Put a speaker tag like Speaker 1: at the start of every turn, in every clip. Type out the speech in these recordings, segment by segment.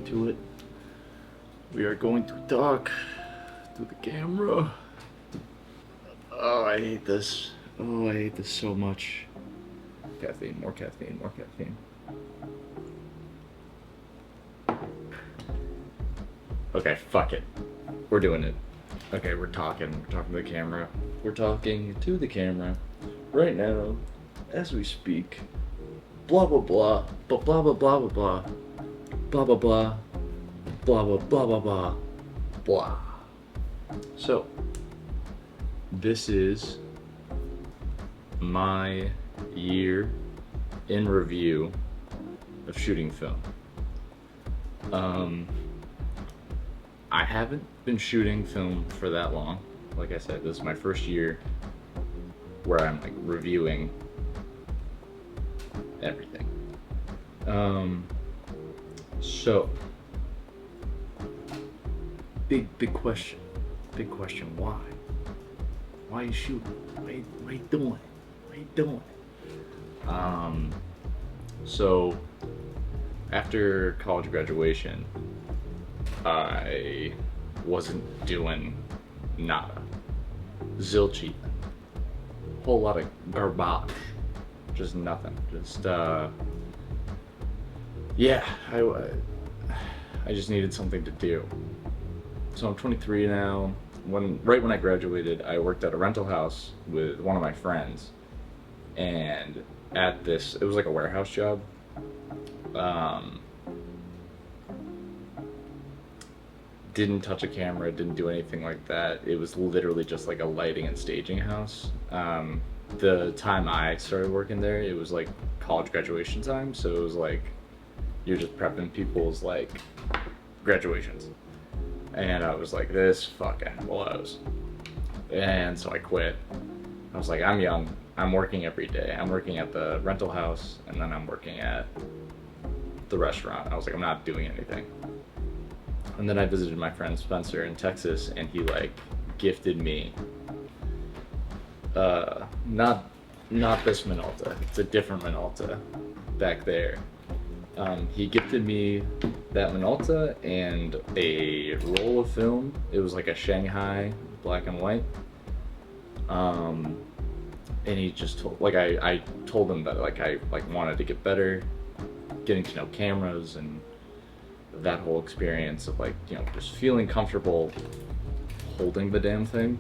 Speaker 1: to it. We are going to talk to the camera. Oh, I hate this. Oh, I hate this so much. Caffeine, more caffeine, more caffeine. Okay, fuck it. We're doing it. Okay, we're talking to the camera. We're talking to the camera right now as we speak. Blah blah blah, blah blah blah blah blah blah blah blah blah blah blah blah blah blah blah. So, this is my year in review of shooting film. I haven't been shooting film for that long. Like I said, this is my first year where I'm like reviewing everything. So big question. Big question, why? Why are you shooting? What are you doing? What are you doing? So after college graduation, I wasn't doing nada. Zilch, whole lot of garbage. Just nothing. Just, yeah, I just needed something to do. So I'm 23 now. Right when I graduated, I worked at a rental house with one of my friends. And it was like a warehouse job. Didn't touch a camera, didn't do anything like that. It was literally just like a lighting and staging house. The time I started working there, it was like college graduation time, so it was like you're just prepping people's like graduations. And I was like, this fucking blows. And so I quit. I was like, I'm young, I'm working every day. I'm working at the rental house, and then I'm working at the restaurant. I was like, I'm not doing anything. And then I visited my friend Spencer in Texas, and he like gifted me not this Minolta, it's a different Minolta back there. He gifted me that Minolta and a roll of film. It was like a Shanghai black and white. And he just told, like I told him that like I like wanted to get better, getting to know cameras and that whole experience of like, you know, just feeling comfortable holding the damn thing.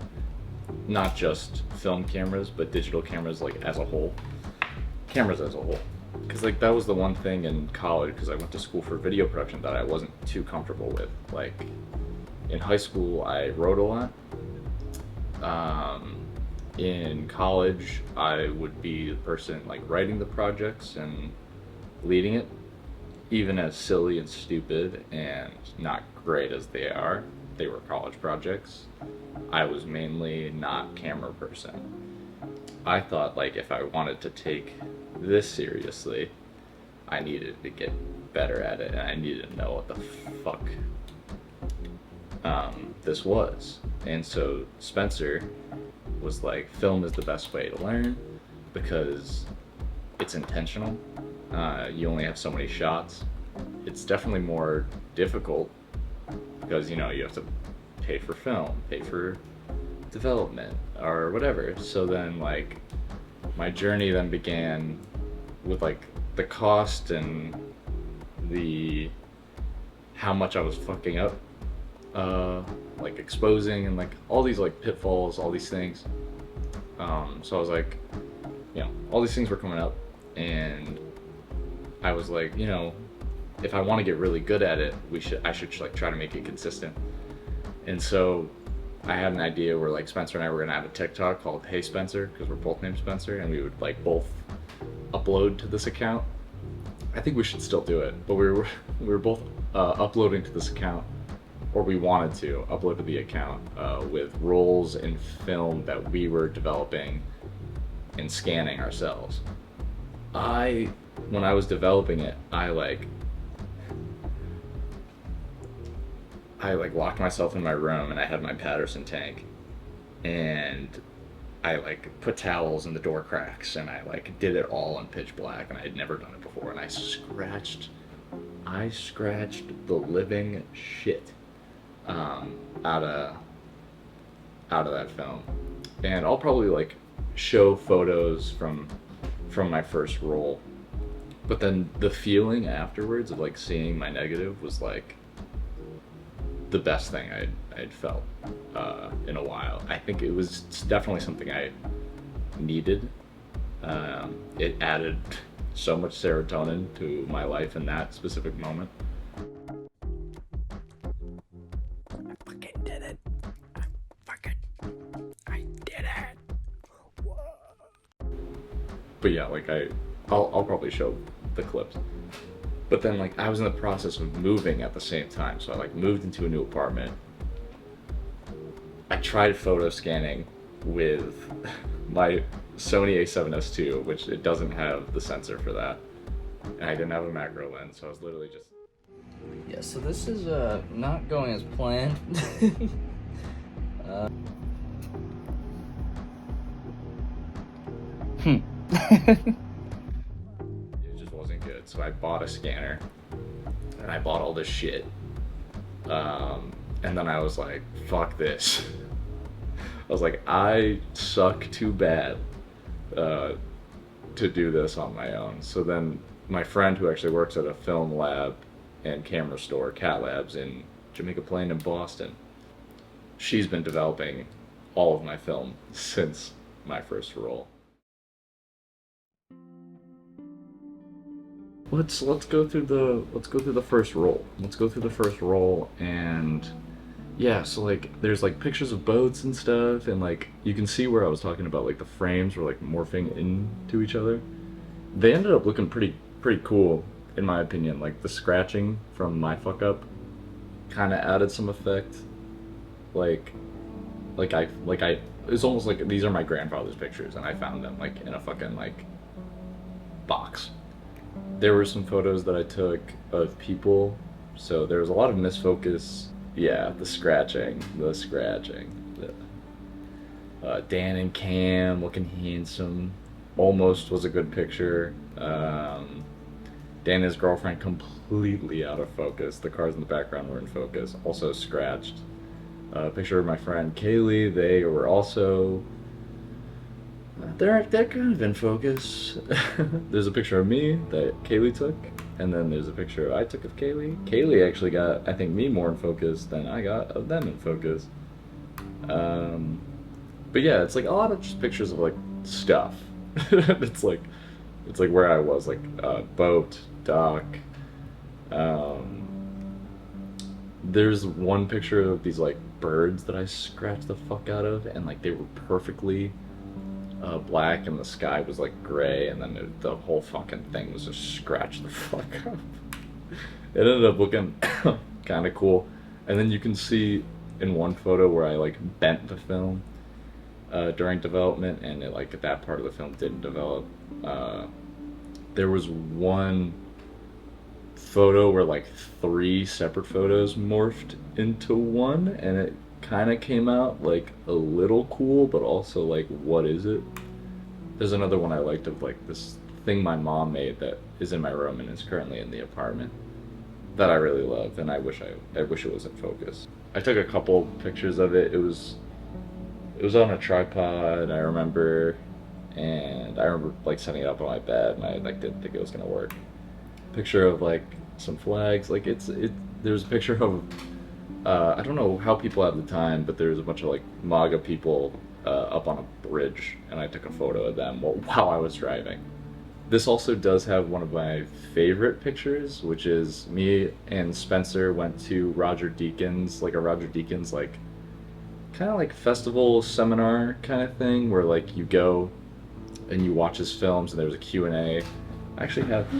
Speaker 1: Not just film cameras, but digital cameras like as a whole. Cameras as a whole. Because like that was the one thing in college, because I went to school for video production, that I wasn't too comfortable with. Like in high school I wrote a lot. In college I would be the person like writing the projects and leading it. Even as silly and stupid and not great as they were college projects. I was mainly not camera person. I thought like if I wanted to take this seriously, I needed to get better at it, and I needed to know what the fuck this was. And so Spencer was like, film is the best way to learn because it's intentional. You only have so many shots. It's definitely more difficult because, you know, you have to pay for film, pay for development or whatever. So then like my journey then began with like the cost and the how much I was fucking up, like exposing and like all these like pitfalls, all these things. So I was like, you know, all these things were coming up, and I was like, you know, if I want to get really good at it, I should like try to make it consistent. And so I had an idea where like Spencer and I were gonna have a TikTok called Hey Spencer, because we're both named Spencer, and we would like both upload to this account. I think we should still do it, but we were both uploading to this account, or we wanted to upload to the account with rolls and film that we were developing and scanning ourselves. When I was developing it, I locked myself in my room, and I had my Patterson tank, and I like put towels in the door cracks, and I like did it all in pitch black, and I had never done it before, and I scratched I scratched the living shit um, out of out of that film, and I'll probably like show photos from my first roll. But then the feeling afterwards of like seeing my negative was like the best thing I'd felt in a while. I think it was definitely something I needed. It added so much serotonin to my life in that specific moment.
Speaker 2: I fucking did it. I did it. Whoa.
Speaker 1: But yeah, like I'll probably show the clips. But then like I was in the process of moving at the same time, so I like moved into a new apartment. I tried photo scanning with my Sony A7S II, which it doesn't have the sensor for that, and I didn't have a macro lens, so I was literally just.
Speaker 2: Yeah, so this is not going as planned.
Speaker 1: It just wasn't good, so I bought a scanner, and I bought all this shit, and then I was like, "Fuck this." I was like, I suck too bad to do this on my own. So then my friend who actually works at a film lab and camera store, Cat Labs, in Jamaica Plain in Boston, she's been developing all of my film since my first roll. Let's go through the first roll. Let's go through the first roll and yeah, so like there's like pictures of boats and stuff, and like you can see where I was talking about like the frames were like morphing into each other. They ended up looking pretty cool in my opinion. Like the scratching from my fuck up kind of added some effect. Like I it's almost like these are my grandfather's pictures and I found them like in a fucking like box. There were some photos that I took of people, so there was a lot of misfocus. Yeah, the scratching. Dan and Cam looking handsome. Almost was a good picture. Dan and his girlfriend completely out of focus. The cars in the background were in focus. Also scratched. A picture of my friend Kaylee. They were also. They're kind of in focus. There's a picture of me that Kaylee took, and then there's a picture I took of Kaylee. Kaylee actually got, I think, me more in focus than I got of them in focus. But yeah, it's like a lot of just pictures of like stuff. it's like where I was, like boat, dock. There's one picture of these like birds that I scratched the fuck out of, and like they were perfectly black, and the sky was like gray, and then the whole fucking thing was just scratched the fuck up. It ended up looking kind of cool, and then you can see in one photo where I like bent the film during development, and it, like that part of the film didn't develop. There was one photo where like 3 separate photos morphed into one, and it kind of came out like a little cool, but also like, what is it? There's another one I liked of like this thing my mom made that is in my room and is currently in the apartment that I really love, and I wish it was in focus. I took a couple pictures of it. It was on a tripod, I remember, and I remember like setting it up on my bed, and I like didn't think it was gonna work. Picture of like some flags, like there's a picture of I don't know how people at the time, but there was a bunch of like MAGA people up on a bridge, and I took a photo of them while I was driving. This also does have one of my favorite pictures, which is me and Spencer went to Roger Deakins, like a Roger Deakins like kind of like festival seminar kind of thing, where like you go and you watch his films, and there's a Q&A. I actually have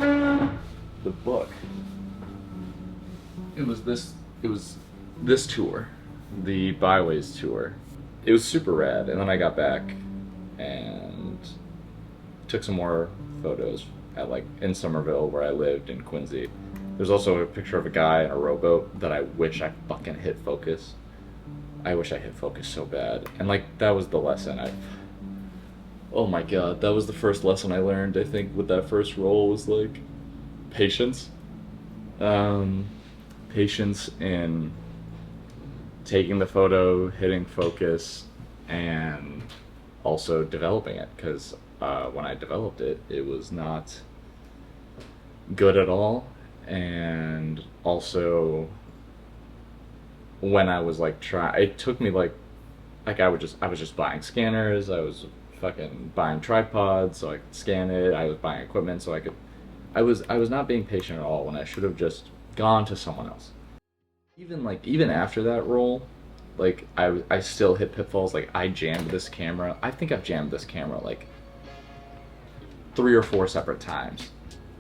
Speaker 1: the book. It was this tour, the Byways tour. It was super rad, and then I got back and took some more photos at like in Somerville where I lived in Quincy. There's also a picture of a guy in a rowboat that I wish I fucking hit focus. I wish I hit focus so bad. And like that was the lesson oh my god, that was the first lesson I learned, I think, with that first roll, was like patience. Um, Patience in taking the photo, hitting focus, and also developing it. Because when I developed it, it was not good at all. And also, when I was like try, it took me like I was just buying scanners. I was fucking buying tripods so I could scan it. I was buying equipment so I could. I was not being patient at all when I should have just gone to someone else. Even after that role, like I still hit pitfalls. Like I jammed this camera. I think I've jammed this camera like 3 or 4 separate times.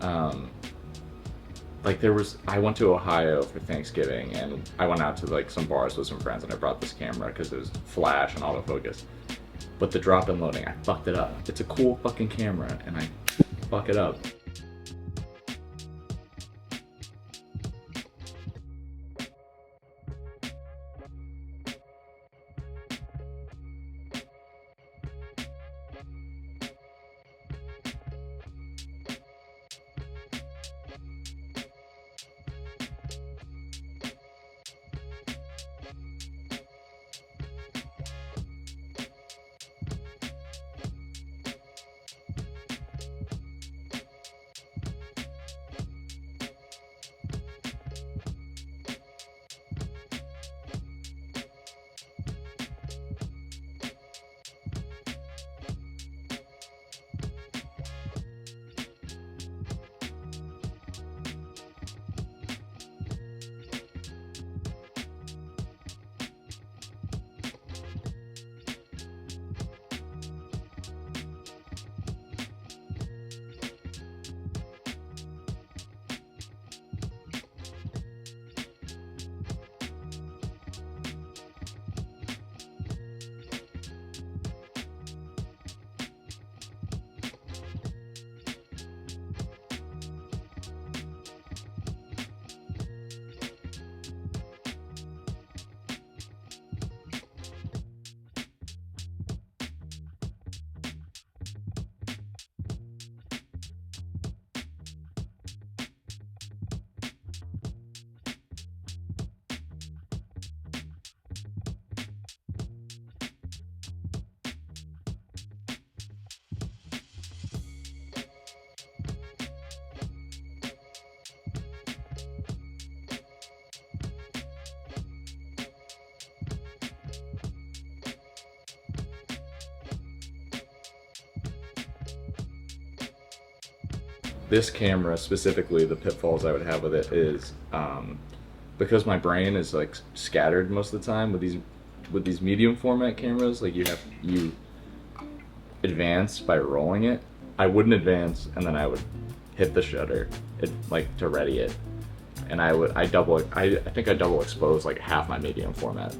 Speaker 1: Um, like there was I went to Ohio for Thanksgiving and I went out to like some bars with some friends and I brought this camera because it was flash and autofocus. But the drop in loading, I fucked it up. It's a cool fucking camera and I fuck it up. This camera specifically, the pitfalls I would have with it is because my brain is like scattered most of the time with these medium format cameras. Like you advance by rolling it. I wouldn't advance, and then I would hit the shutter, like to ready it, and I think I double expose like half my medium format.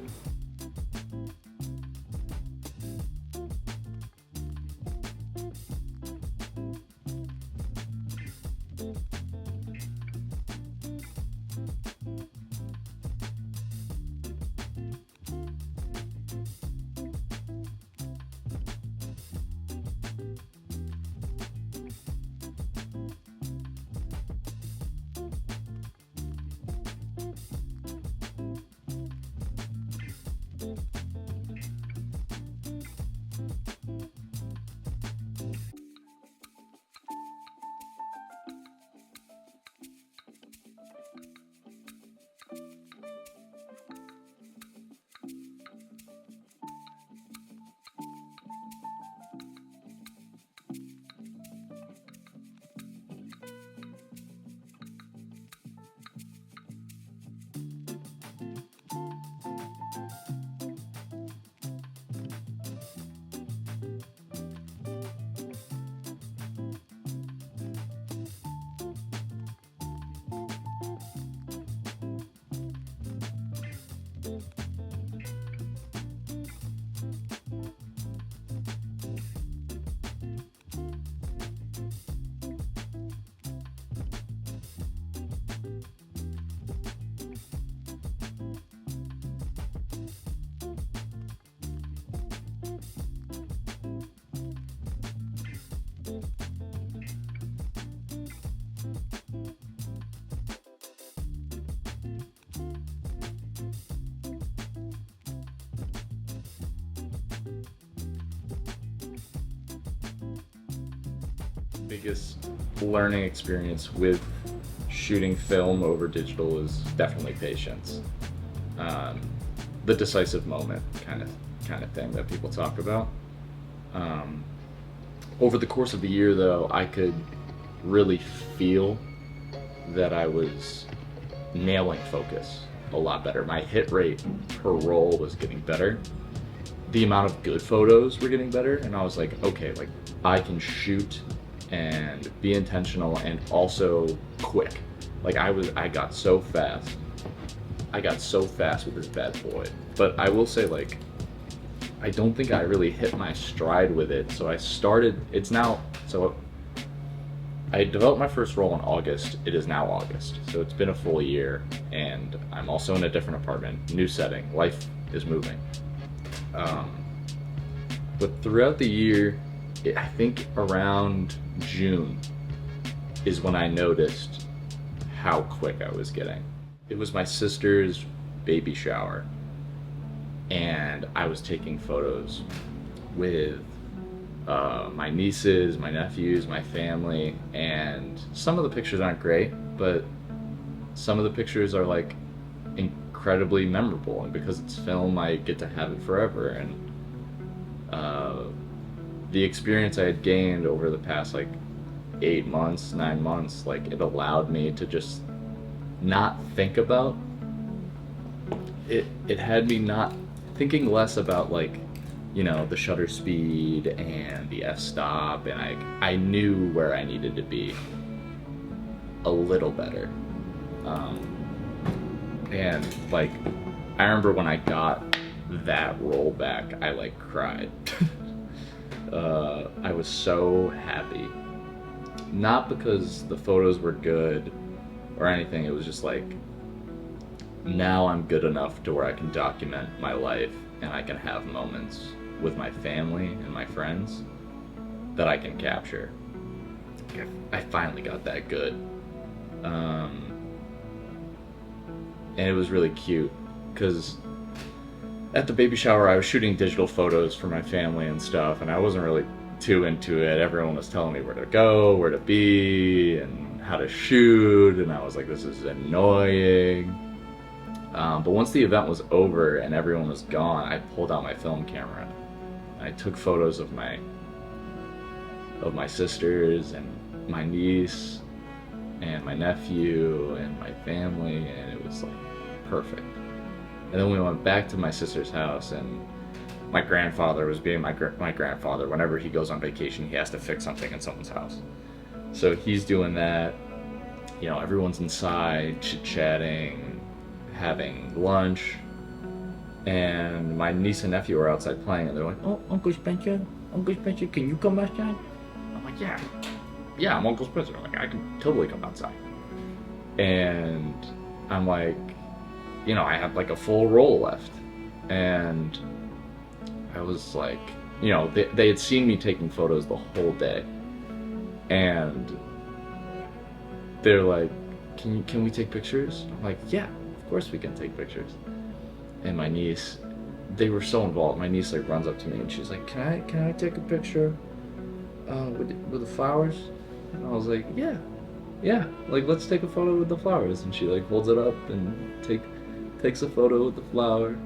Speaker 1: biggest learning experience with shooting film over digital is definitely patience. Um, the decisive moment kind of thing that people talk about. Um, Over the course of the year, though, I could really feel that I was nailing focus a lot better. My hit rate per roll was getting better. The amount of good photos were getting better, and I was like, okay, like I can shoot and be intentional and also quick. Like I got so fast. I got so fast with this bad boy. But I will say, like, I don't think I really hit my stride with it. So I developed my first roll in August. It is now August. So it's been a full year, and I'm also in a different apartment, new setting. Life is moving. But throughout the year, I think around June is when I noticed how quick I was getting. It was my sister's baby shower, and I was taking photos with my nieces, my nephews, my family, and some of the pictures aren't great, but some of the pictures are like incredibly memorable, and because it's film, I get to have it forever. And the experience I had gained over the past like 8 months, 9 months, like it allowed me to just not think about it. It had me not thinking less about, like, you know, the shutter speed and the f-stop, and I knew where I needed to be a little better. And like I remember when I got that roll back, I like cried. I was so happy, not because the photos were good or anything. It was just like, now I'm good enough to where I can document my life, and I can have moments with my family and my friends that I can capture. I finally got that good. And it was really cute because at the baby shower I was shooting digital photos for my family and stuff, and I wasn't really too into it. Everyone was telling me where to go, where to be, and how to shoot, and I was like, this is annoying. But once the event was over and everyone was gone, I pulled out my film camera. I took photos of my sisters and my niece and my nephew and my family, and it was like perfect. And then we went back to my sister's house, and my grandfather was being my grandfather. Whenever he goes on vacation, he has to fix something in someone's house. So he's doing that. You know, everyone's inside, chit-chatting, having lunch. And my niece and nephew are outside playing, and they're like, oh, Uncle Spencer, can you come outside? I'm like, yeah, I'm Uncle Spencer. I'm like, I can totally come outside. And I'm like, you know, I had like a full roll left, and I was like, you know, they had seen me taking photos the whole day, and they're like, can we take pictures? I'm like, yeah, of course we can take pictures. And my niece, they were so involved. My niece like runs up to me and she's like, can I take a picture with the flowers? And I was like, yeah, like let's take a photo with the flowers. And she like holds it up and takes a photo with the flower.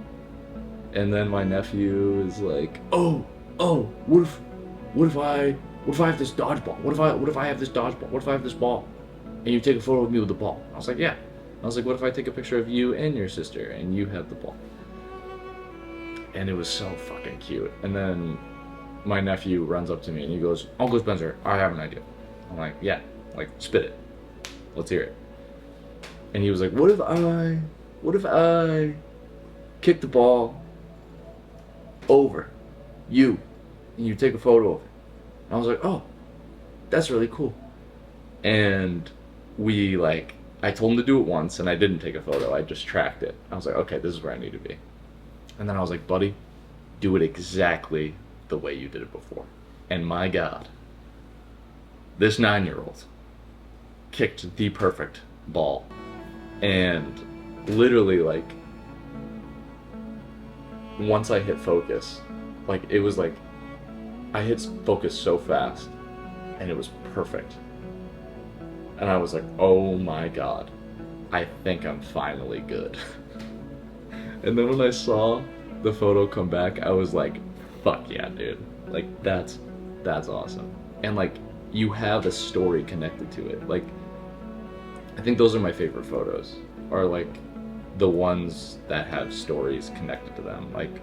Speaker 1: And then my nephew is like, oh, what if I have this dodgeball? What if I have this dodgeball? What if I have this ball? And you take a photo of me with the ball? I was like, yeah. I was like, what if I take a picture of you and your sister and you have the ball? And it was so fucking cute. And then my nephew runs up to me and he goes, Uncle Spencer, I have an idea. I'm like, yeah, like spit it. Let's hear it. And he was like, what if I kick the ball over you and you take a photo of it? And I was like, oh, that's really cool. And we like, I told him to do it once, and I didn't take a photo. I just tracked it. I was like, okay, this is where I need to be. And then I was like, buddy, do it exactly the way you did it before. And my God, this 9-year-old kicked the perfect ball. And literally, like, once I hit focus, like, it was like, I hit focus so fast, and it was perfect. And I was like, oh my god, I think I'm finally good. And then when I saw the photo come back, I was like, fuck yeah, dude. Like, that's awesome. And like, you have a story connected to it. Like, I think those are my favorite photos, are like the ones that have stories connected to them. Like,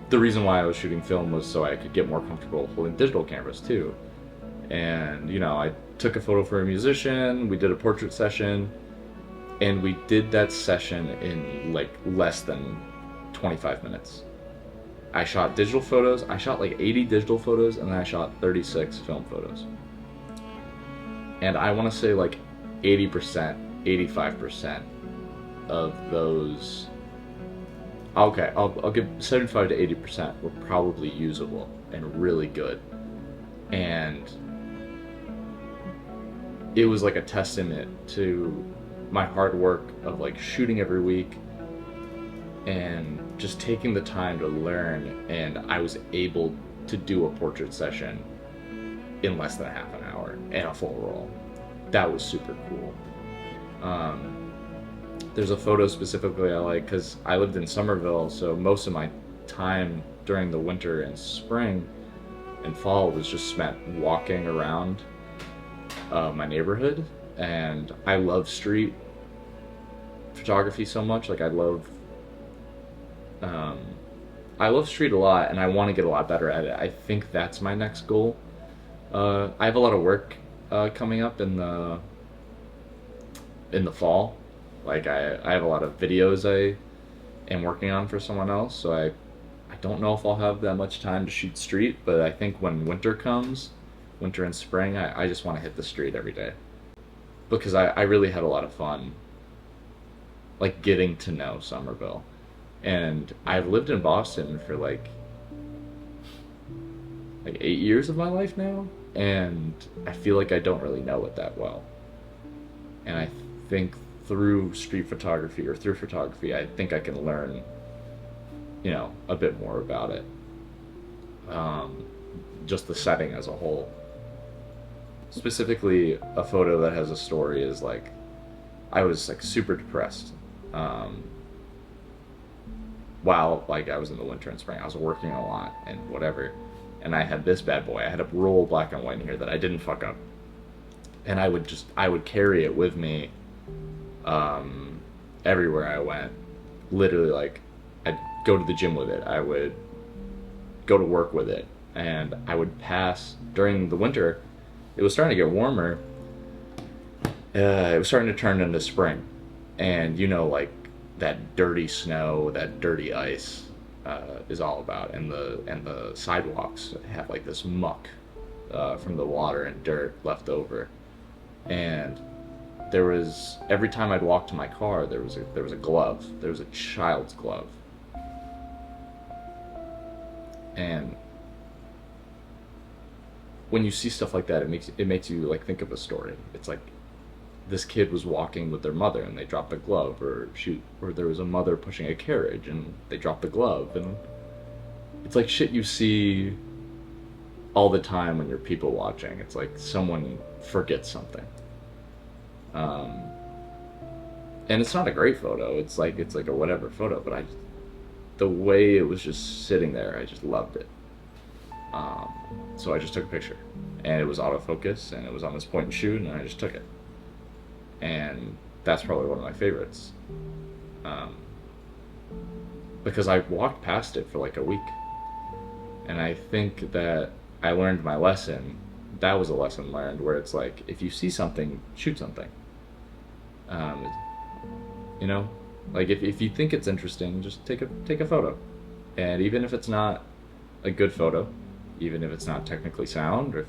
Speaker 1: the reason why I was shooting film was so I could get more comfortable holding digital cameras too. And, you know, I took a photo for a musician, we did a portrait session, and we did that session in like less than 25 minutes. I shot digital photos, I shot like 80 digital photos, and then I shot 36 film photos. And I want to say like 80%, 85% of those, okay, I'll give 75 to 80% were probably usable and really good. And it was like a testament to my hard work of like shooting every week and just taking the time to learn, and I was able to do a portrait session in less than a half an hour and a full roll. That was super cool. There's a photo specifically I like because I lived in Somerville, so most of my time during the winter and spring and fall was just spent walking around my neighborhood, and I love street photography so much. Like, I love street a lot, and I want to get a lot better at it. I think that's my next goal. I have a lot of work coming up in the fall. Like, I have a lot of videos I am working on for someone else, so I don't know if I'll have that much time to shoot street, but I think when winter comes, winter and spring, I just want to hit the street every day. Because I really had a lot of fun, like, getting to know Somerville. And I've lived in Boston for like 8 years of my life now, and I feel like I don't really know it that well. And I think through street photography, or through photography, I think I can learn, you know, a bit more about it. Just the setting as a whole. Specifically, a photo that has a story is like, I was like super depressed. While like I was in the winter and spring, I was working a lot and whatever, and I had this bad boy. I had a roll of black and white in here that I didn't fuck up, and I would carry it with me everywhere I went. Literally, like, I'd go to the gym with it, I would go to work with it, and I would pass during the winter. It was starting to get warmer. It was starting to turn into spring, and you know, like, that dirty snow, that dirty ice is all about, and the sidewalks have like this muck from the water and dirt left over. And there was, every time I'd walk to my car, there was a glove. There was a child's glove, and when you see stuff like that, it makes you like think of a story. It's like, this kid was walking with their mother and they dropped a glove, or there was a mother pushing a carriage and they dropped the glove. And it's like shit you see all the time when you're people watching. It's like someone forgets something, and it's not a great photo. It's like a whatever photo, but the way it was just sitting there, I just loved it. So I just took a picture, and it was autofocus, and it was on this point and shoot, and I just took it. And that's probably one of my favorites, because I walked past it for like a week, and I think that I learned my lesson. That was a lesson learned, where it's like, if you see something, shoot something. You know, like, if you think it's interesting, just take a photo, and even if it's not a good photo, even if it's not technically sound, or if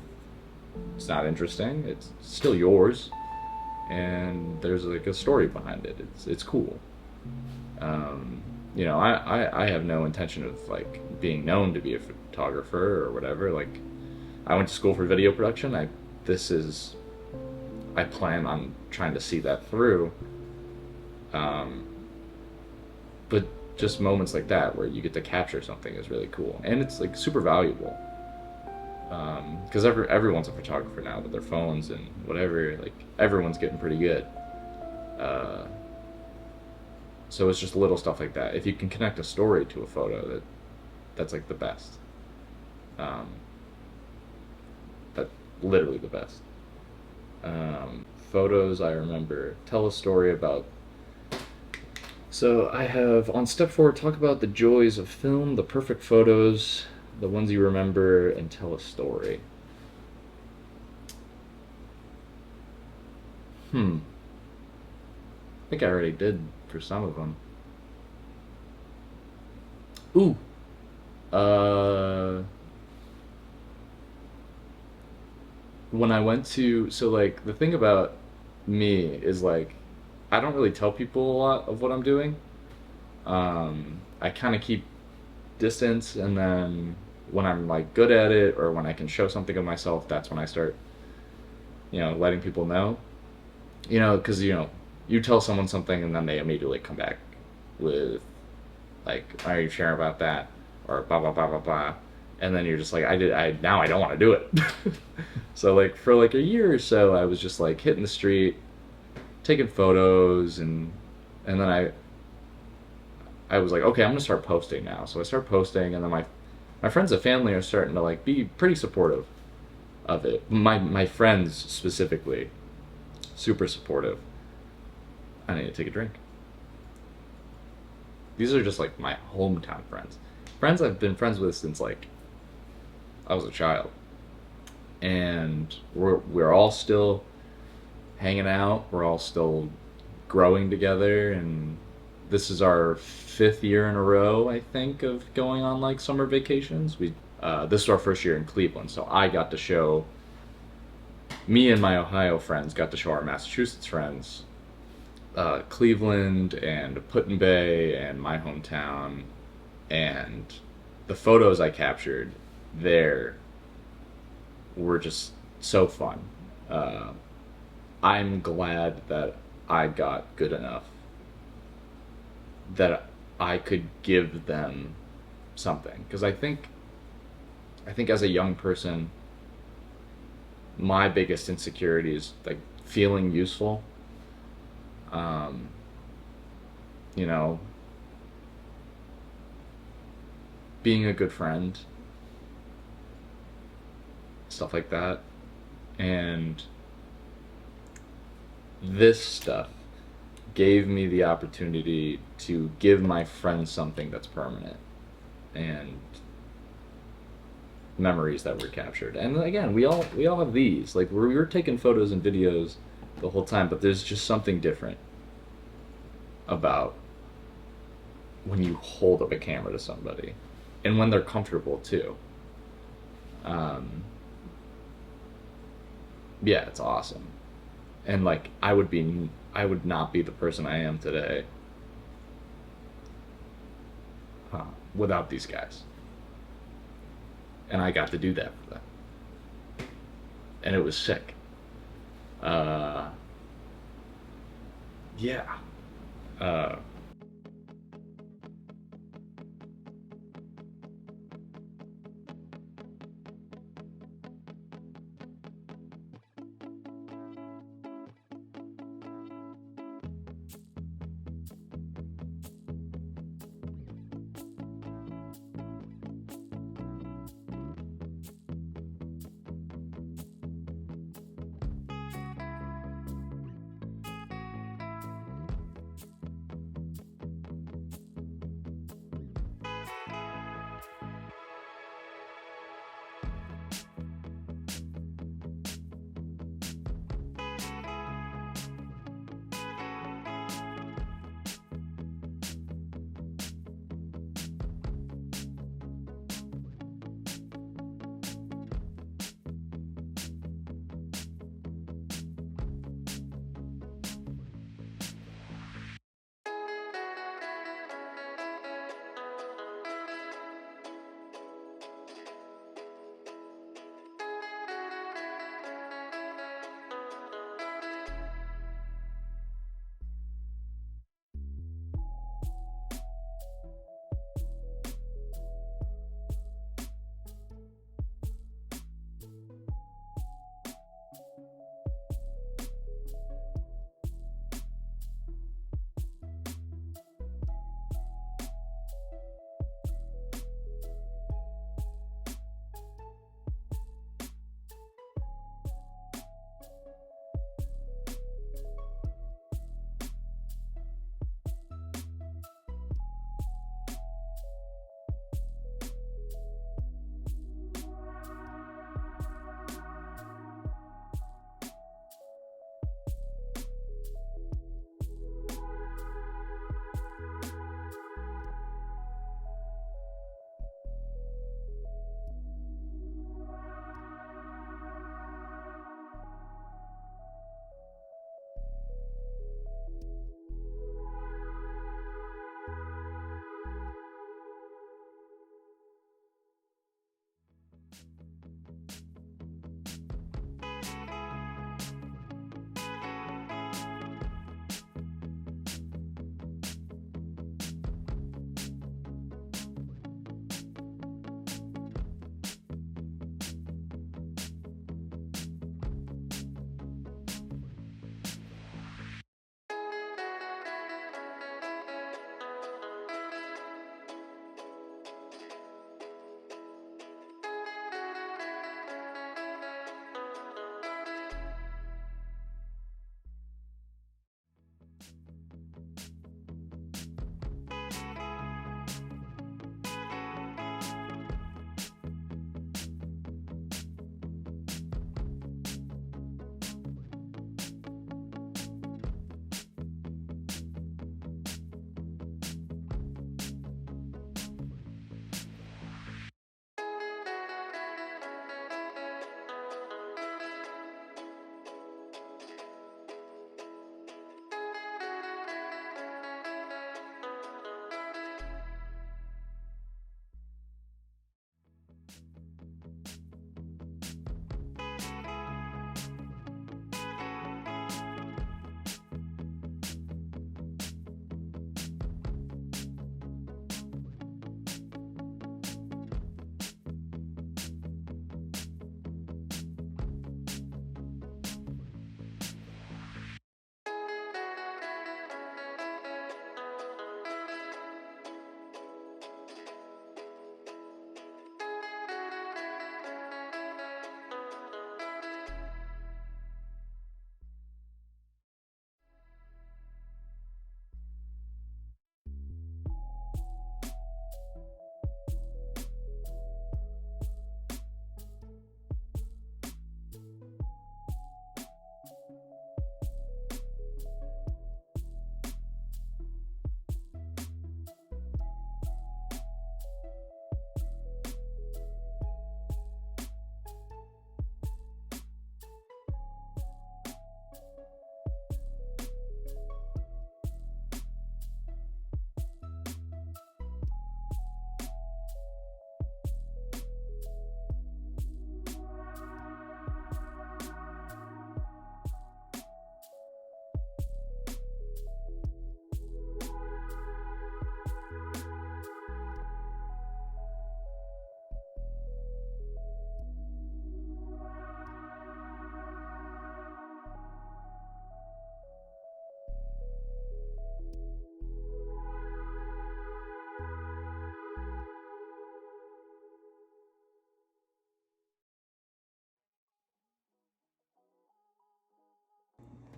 Speaker 1: it's not interesting, it's still yours. And there's like a story behind it. It's cool. You know, I have no intention of like being known to be a photographer or whatever. Like, I went to school for video production. I plan on trying to see that through. But just moments like that where you get to capture something is really cool, and it's like super valuable. because everyone's a photographer now with their phones and whatever. Like everyone's getting pretty good. Uh, so it's just little stuff like that. If you can connect a story to a photo, that's like the best. Um, that literally the best. Photos I remember tell a story about. So I have on step 4, talk about the joys of film, the perfect photos, the ones you remember, and tell a story. I think I already did for some of them. Ooh. Uh, when I went to, so like the thing about me is like I don't really tell people a lot of what I'm doing. I kind of keep distance, and then when I'm like good at it or when I can show something of myself, that's when I start, letting people know. Because you tell someone something and then they immediately come back with like, "Are you sharing about that?" or blah blah blah blah blah, and then you're just like, I now I don't want to do it." So like for like a year or so, I was just like hitting the street, taking photos, and then I was like, okay, I'm gonna start posting now. So I start posting, and then my friends and family are starting to like be pretty supportive of it. My friends specifically, super supportive. I need to take a drink. These are just like my hometown friends, friends I've been friends with since like I was a child, and we're all still hanging out. We're all still growing together, and this is our 5th year in a row, I think, of going on like summer vacations. This is our first year in Cleveland, so I got to show me and my Ohio friends got to show our Massachusetts friends Cleveland and Put-in-Bay and my hometown, and the photos I captured there were just so fun. I'm glad that I got good enough that I could give them something, because I think as a young person, my biggest insecurity is like feeling useful. Um, you know, being a good friend, stuff like that. And this stuff gave me the opportunity to give my friends something that's permanent and memories that were captured. And again, we all have these. Like we were taking photos and videos the whole time, but there's just something different about when you hold up a camera to somebody and when they're comfortable too. Um, yeah, it's awesome. And like I would not be the person I am today without these guys. And I got to do that for them. And it was sick. Uh, yeah. Uh,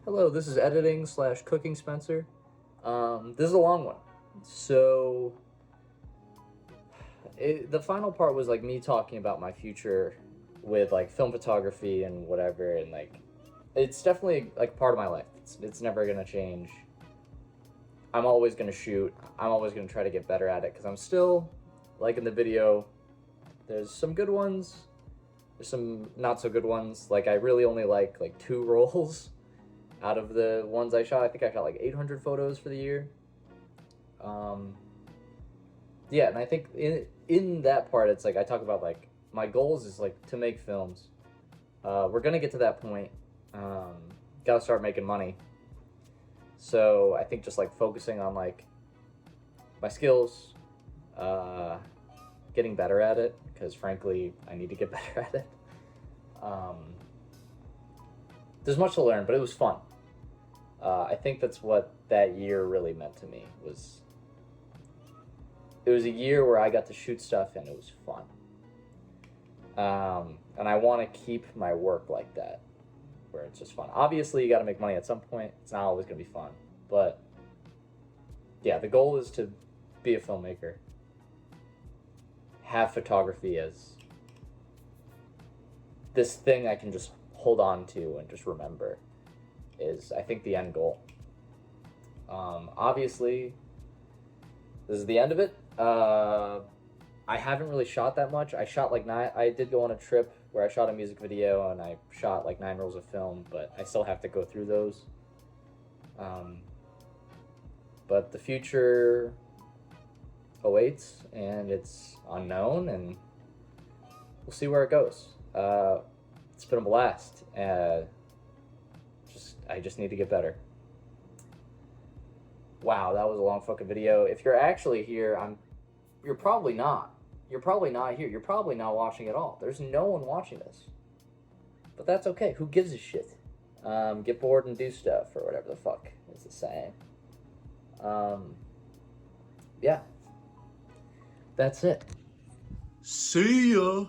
Speaker 2: Hello, this is editing slash cooking Spencer. This is a long one. So, the final part was like me talking about my future with like film photography and whatever, and like it's definitely like part of my life. It's never gonna change. I'm always gonna shoot. I'm always gonna try to get better at it because I'm still, like in the video, there's some good ones, there's some not so good ones. Like I really only like 2 rolls out of the ones I shot. I think I shot like 800 photos for the year. Yeah, and I think in that part, it's like I talk about like my goals is like to make films. We're gonna get to that point. Gotta start making money. So I think just like focusing on like my skills, getting better at it, because frankly I need to get better at it. There's much to learn, but it was fun. I think that's what that year really meant to me. It was a year where I got to shoot stuff and it was fun. And I want to keep my work like that, where it's just fun. Obviously, you got to make money at some point. It's not always going to be fun. But yeah, the goal is to be a filmmaker. Have photography as this thing I can just hold on to and just remember is, I think, the end goal. Obviously, this is the end of it. I haven't really shot that much. I shot like 9. I did go on a trip where I shot a music video and I shot like 9 rolls of film, but I still have to go through those. But the future awaits and it's unknown, and we'll see where it goes. It's been a blast. I just need to get better. Wow, that was a long fucking video. If you're actually here, you're probably not. You're probably not here. You're probably not watching at all. There's no one watching this. But that's okay. Who gives a shit? Get bored and do stuff, or whatever the fuck is the saying. Yeah. That's it.
Speaker 3: See ya.